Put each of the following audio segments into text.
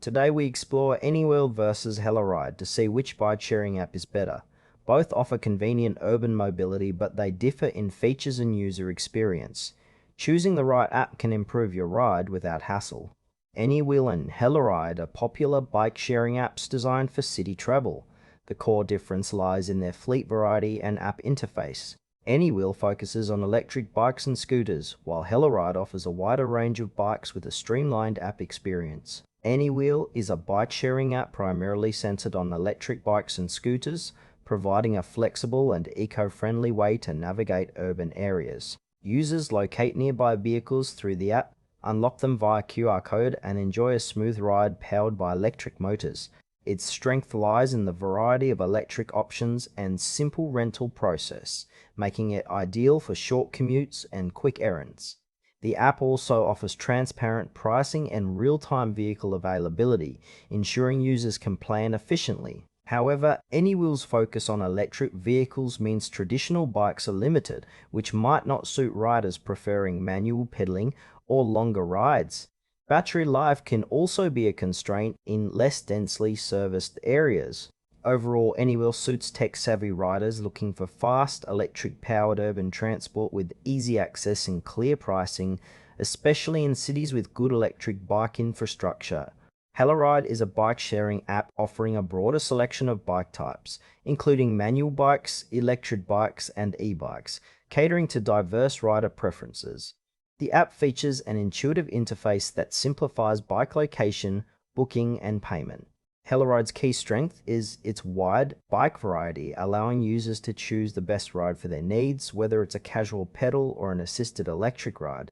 Today we explore Anywheel versus Helloride to see which bike-sharing app is better. Both offer convenient urban mobility, but they differ in features and user experience. Choosing the right app can improve your ride without hassle. Anywheel and Helloride are popular bike-sharing apps designed for city travel. The core difference lies in their fleet variety and app interface. Anywheel focuses on electric bikes and scooters, while Helloride offers a wider range of bikes with a streamlined app experience. Anywheel is a bike-sharing app primarily centered on electric bikes and scooters, providing a flexible and eco-friendly way to navigate urban areas. Users locate nearby vehicles through the app, unlock them via QR code, and enjoy a smooth ride powered by electric motors. Its strength lies in the variety of electric options and simple rental process, making it ideal for short commutes and quick errands. The app also offers transparent pricing and real-time vehicle availability, ensuring users can plan efficiently. However, Anywheel's focus on electric vehicles means traditional bikes are limited, which might not suit riders preferring manual pedaling or longer rides. Battery life can also be a constraint in less densely serviced areas. Overall, Anywheel suits tech-savvy riders looking for fast, electric-powered urban transport with easy access and clear pricing, especially in cities with good electric bike infrastructure. Helloride is a bike-sharing app offering a broader selection of bike types, including manual bikes, electric bikes, and e-bikes, catering to diverse rider preferences. The app features an intuitive interface that simplifies bike location, booking, and payment. Helloride's key strength is its wide bike variety, allowing users to choose the best ride for their needs, whether it's a casual pedal or an assisted electric ride.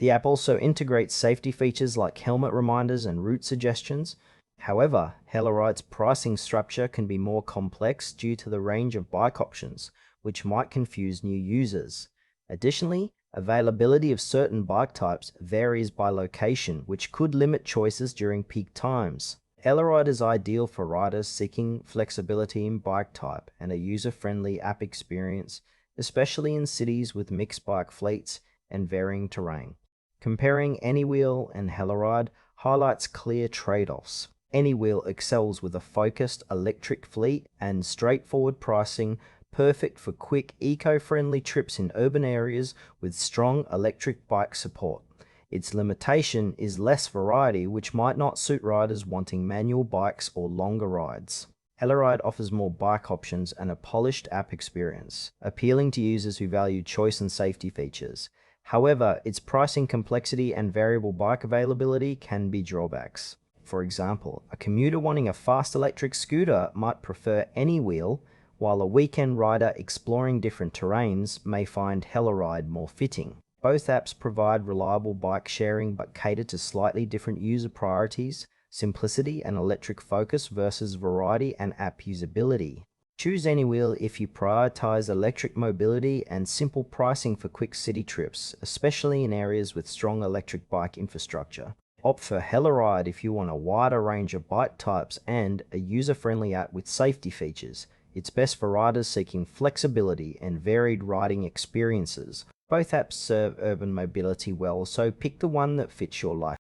The app also integrates safety features like helmet reminders and route suggestions. However, Helloride's pricing structure can be more complex due to the range of bike options, which might confuse new users. Additionally, availability of certain bike types varies by location, which could limit choices during peak times. Helloride is ideal for riders seeking flexibility in bike type and a user-friendly app experience, especially in cities with mixed bike fleets and varying terrain. Comparing Anywheel and Helloride highlights clear trade-offs. Anywheel excels with a focused electric fleet and straightforward pricing, perfect for quick, eco-friendly trips in urban areas with strong electric bike support. Its limitation is less variety, which might not suit riders wanting manual bikes or longer rides. Helloride offers more bike options and a polished app experience, appealing to users who value choice and safety features. However, its pricing complexity and variable bike availability can be drawbacks. For example, a commuter wanting a fast electric scooter might prefer Anywheel, while a weekend rider exploring different terrains may find Helloride more fitting. Both apps provide reliable bike sharing but cater to slightly different user priorities, simplicity and electric focus versus variety and app usability. Choose Anywheel if you prioritize electric mobility and simple pricing for quick city trips, especially in areas with strong electric bike infrastructure. Opt for Helloride if you want a wider range of bike types and a user-friendly app with safety features. It's best for riders seeking flexibility and varied riding experiences. Both apps serve urban mobility well, so pick the one that fits your life.